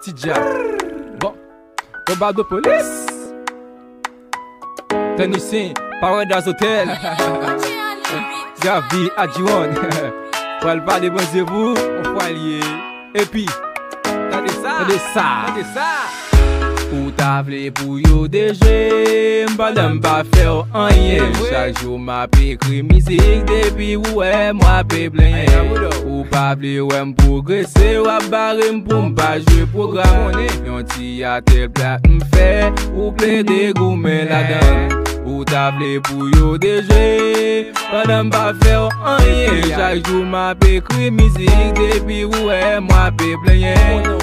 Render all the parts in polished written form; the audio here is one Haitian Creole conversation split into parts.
Tidja. Bon, au bar de police. Technicien, Paradise Hotel. Gavi, Adjuan. Pour le bar de bon vous, on faut allier. Et puis, t'as ça. Ou ta vle pou yo deje, m'padam pa faire rien. Chaque jour m'a écrit musique depuis ouais moi pe plein. Ou pa vle ouais m'progresser, ou barre pour m'pa jouer programme. Yon ti a tel plat m'fait, ou plein de gourmet là-dedans. Ou ta vle pou yo deje, m'padam pa faire rien. Chaque jour m'a écrit musique depuis ouais moi pe plein.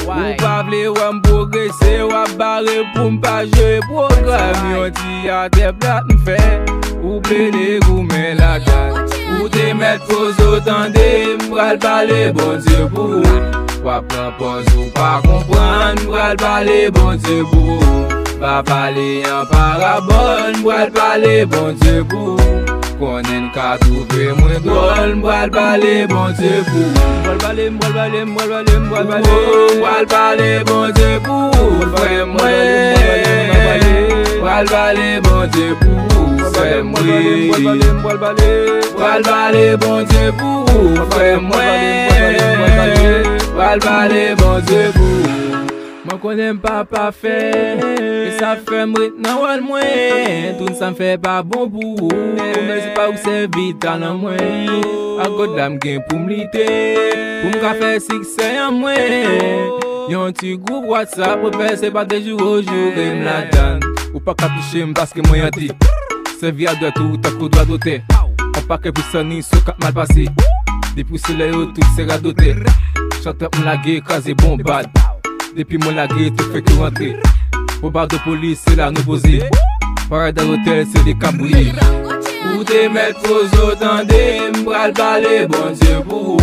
Ou pa vle ouais m'progresser, ou barre pour m'pas jouer programme. Yon ti a te plat m'fait, ou ple de gourmet la dan. Ou te met pose autant de m'bral parler bon Dieu pour ou pran pause ou pas comprendre, m'bral parler bon Dieu pour pas parler en parabole, m'bral parler bon Dieu pour konnen ka trouver moins drôle, m'bral parler bon Dieu pour m'bral parler bon Dieu pour frère moi, m'bral parler bon Dieu pour frère moi, m'bral parler bon Dieu pour frère moi, m'bral parler bon Dieu pour moi connais pas fait, et ça fait m'rit nan wal moins, tout ça fait pas bon pour mais c'est pas où c'est vital en moi. A God dam gen pour m'liter, pour m'ka faire succès en moi. Yon ti groupe WhatsApp pour faire c'est pas de jour au jour et m'la donne. Ou pas qu'à toucher parce que moi y'a dit, c'est via de tout ta coup droit doté. On pas que pour sonner ce cap mal passé. Depuis c'est là tout c'est radoté. Chante m'la gué crasé bon bad. Depuis mon lagué, tout fait que rentrer. Au bar de police, c'est là nous poser. Paradise Hotel, c'est des cabris. Ou te mettre pose autant de m'bral parler, bon Dieu pour ou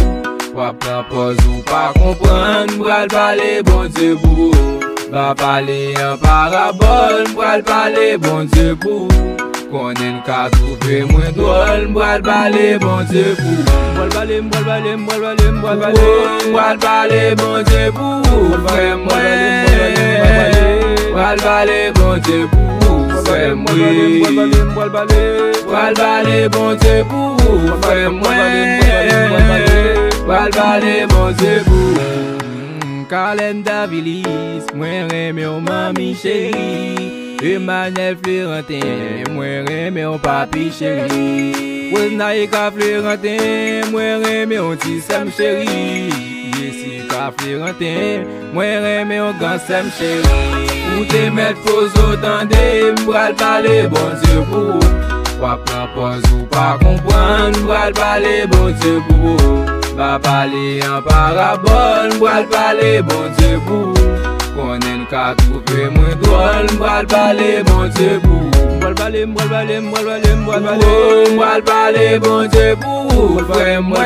pran pause ou pas comprendre, m'bral parler, bon Dieu pour pas parler en parabole, m'bral parler, bon Dieu pour konnen ka trouver moins drôle, m'bral parler, bon Dieu pour m'bral parler bon Dieu pour frère moi, m'bral parler bon Dieu pour frère moi, m'bral parler bon Dieu pour frère moi, m'bral parler bon Dieu pour Calenda Villis, moi remè au mami chérie. Emmanuel Florentin, moi remè au papi chéri. Weznaïka Florentin, moi remè au ti Sam chéri. Jessica Florentin, moi remè au grand Sam chéri. Ou te met pose autant de m'bral parler bon Dieu pour ou pran pause ou pas comprendre, m'bral parler bon Dieu pour pas parler en parabole, m'bral parler bon Dieu pour konnen ka trouver moins drôle, m'bral parler bon Dieu pour m'bral parler bon Dieu pour frère moi,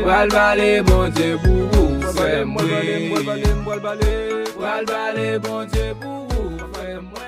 m'bral parler bon Dieu pour frère moi, m'bral parler bon Dieu pour frère moi.